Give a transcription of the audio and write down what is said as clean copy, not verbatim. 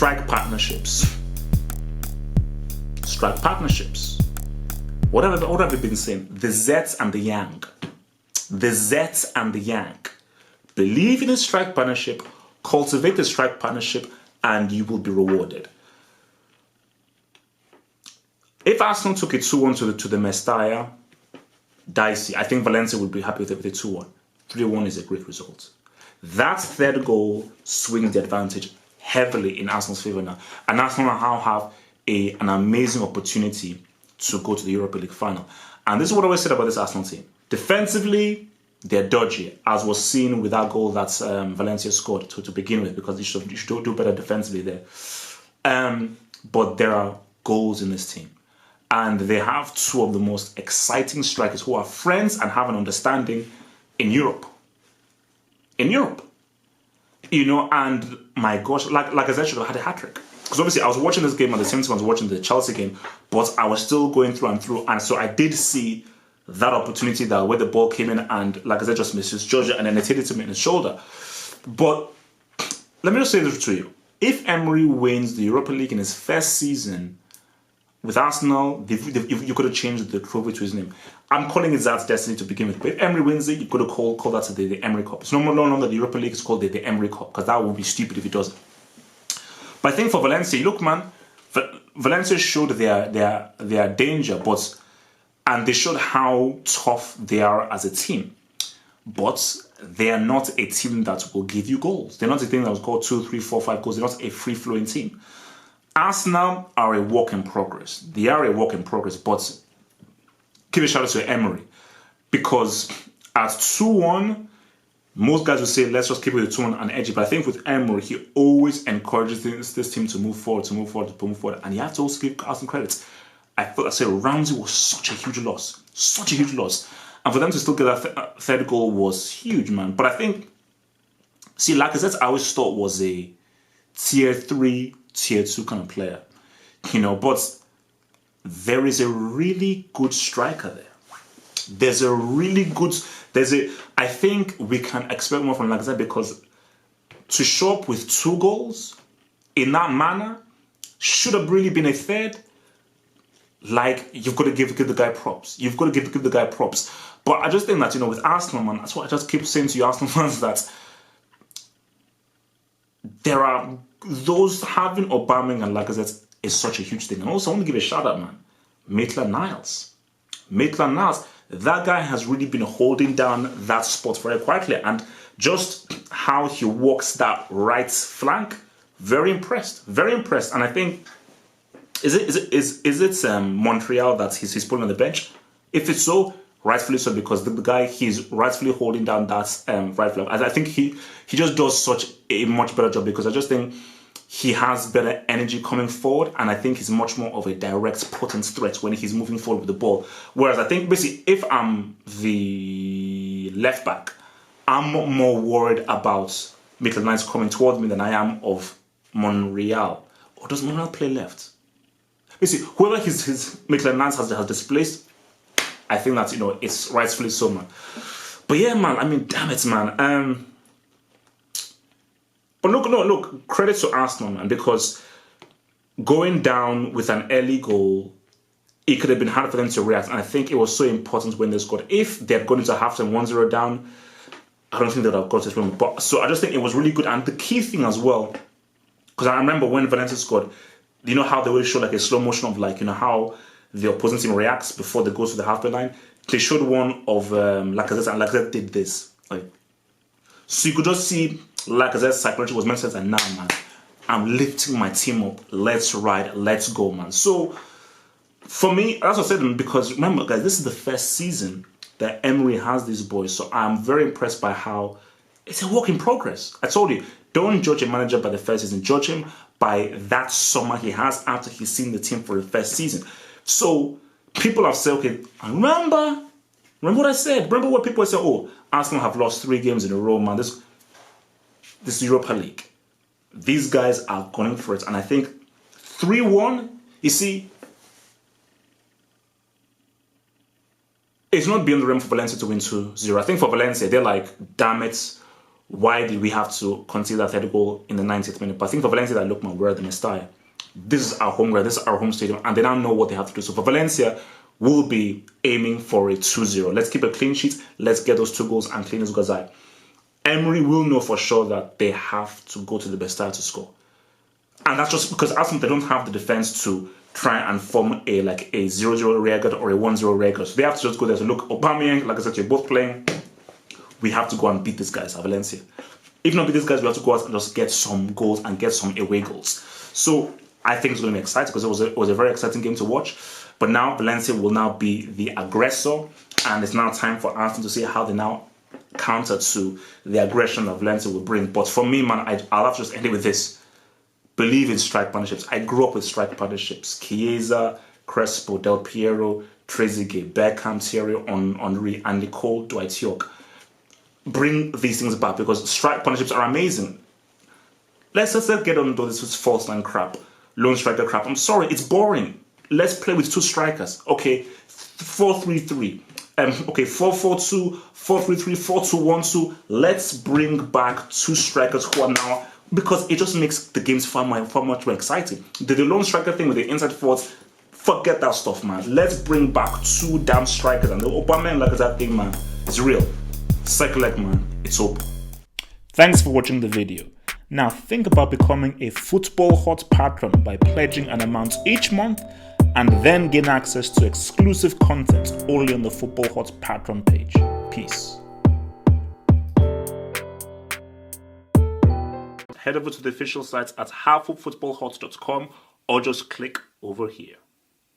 strike partnerships. Strike partnerships. What have we been saying? The Zets and the Yang. The Zets and the Yang. Believe in a strike partnership, cultivate a strike partnership, and you will be rewarded. If Arsenal took a 2-1 to the Mestalla, dicey. I think Valencia would be happy with a 2-1. 3-1 is a great result. That third goal swings the advantage heavily in Arsenal's favour now. And Arsenal now have an amazing opportunity to go to the Europa League final. And this is what I always said about this Arsenal team. Defensively, they're dodgy, as was seen with that goal that Valencia scored to begin with, because you should do better defensively there. But there are goals in this team. And they have two of the most exciting strikers who are friends and have an understanding in Europe. In Europe. You know, and my gosh, like I said, should have had a hat-trick. Because obviously I was watching this game at the same time I was watching the Chelsea game, but I was still going through and through. And so I did see that opportunity that where the ball came in and, like I said, just misses Georgia and then it hit it to him in his shoulder. But let me just say this to you. If Emery wins the Europa League in his first season with Arsenal, you could have changed the trophy to his name. I'm calling it Zats Destiny to begin with. But if Emery wins it, you could have call that the Emery Cup. It's no longer the Europa League, it's called the Emery Cup, because that would be stupid if it doesn't. But I think for Valencia, look, man, Valencia showed their danger, and they showed how tough they are as a team. But they are not a team that will give you goals. They're not a team that will score 2, 3, 4, 5 goals. They're not a free-flowing team. Arsenal are a work in progress. They are a work in progress, but give a shout out to Emery, because at 2-1, most guys will say, let's just keep it at 2-1 and edgy. But I think with Emery, he always encourages this team to move forward, and you have to also give Arsenal credit. I say Ramsey was such a huge loss. And for them to still get that third goal was huge, man. But I think, see, Lacazette I always thought was a tier 3, tier 2 kind of player. You know, but there is a really good striker there. I think we can expect more from Lacazette, because to show up with 2 goals in that manner should have really been a third. Like, you've got to give the guy props. Give the guy props. But I just think that, you know, with Arsenal, man, that's what I just keep saying to you Arsenal fans, that there are those, having Aubameyang and Lacazette is such a huge thing. And also, I want to give a shout out, man, Maitland-Niles. That guy has really been holding down that spot very quietly, and just how he walks that right flank, very impressed. And I think, is it Montreal that he's putting on the bench? If it's so, rightfully so, because the guy, he's rightfully holding down that right flank. I think he just does such a much better job, because I just think he has better energy coming forward, and I think he's much more of a direct, potent threat when he's moving forward with the ball. Whereas I think, basically, if I'm the left back, I'm more worried about Maitland-Niles coming towards me than I am of Monreal. Or does Monreal play left? Basically, whoever his Maitland-Niles has displaced, I think that, you know, it's rightfully so, man. But yeah, man, I mean, damn it, man. But look, credit to Arsenal, man, because going down with an early goal, it could have been hard for them to react. And I think it was so important when they scored. If they had gone into halftime 1-0 down, I don't think they would have got this moment. But so I just think it was really good. And the key thing as well, because I remember when Valencia scored, you know how they always show like a slow motion of, like, you know, how the opposing team reacts before they go to the halfway line. They showed one of Lacazette, and Lacazette did this. Like, so you could just see Lacazette's psychology was meant to say, nah, man, I'm lifting my team up. Let's ride. Let's go, man. So for me, that's what I said, because remember, guys, this is the first season that Emery has these boys. So I'm very impressed by how it's a work in progress. I told you, don't judge a manager by the first season. Judge him by that summer he has after he's seen the team for the first season. So people have said, okay, remember what I said. Remember what people said, oh, Arsenal have lost 3 games in a row, man. This Europa League. These guys are going for it. And I think 3-1, you see, it's not beyond the realm for Valencia to win 2-0. I think for Valencia, they're like, damn it, why did we have to concede that third goal in the 90th minute? But I think for Valencia, that look, man, we're the Mestalla. This is our home ground, this is our home stadium, and they now know what they have to do. So for Valencia, we'll be aiming for a 2-0. Let's keep a clean sheet, let's get those 2 goals and clean as Gazai. Emery will know for sure that they have to go to the Mestalla to score. And that's just because Arsenal, they don't have the defense to try and form a 0-0 rearguard or a 1-0 rearguard. So they have to just go there to look, Aubameyang, like I said, you're both playing. We have to go and beat these guys at Valencia. If not beat these guys, we have to go out and just get some goals and get some away goals. So I think it's going to be exciting because it was a very exciting game to watch. But now Valencia will now be the aggressor, and it's now time for Arsenal to see how they now counter to the aggression that Valencia will bring. But for me, man, I'll have to just end it with this. Believe in strike partnerships. I grew up with strike partnerships. Chiesa, Crespo, Del Piero, Trezeguet, Beckham, Thierry Henry, and Nicole Dwight-York. Bring these things back because strike partnerships are amazing. Let's get on to this false line crap, lone striker crap. I'm sorry, it's boring. Let's play with 2 strikers. Okay, 4-3-3. Okay, 4-4-2, 4-3-3, 4-2-1-2. Let's bring back 2 strikers who are now, because it just makes the games far much more exciting. The lone striker thing with the inside forwards, forget that stuff, man. Let's bring back 2 damn strikers, and the Aubameyang like that thing, man. It's real. Psychological, man. It's open. Thanks for watching the video. Now think about becoming a Football Hot patron by pledging an amount each month and then gain access to exclusive content only on the Football Hot patron page. Peace. Head over to the official site at halffootballhot.com or just click over here.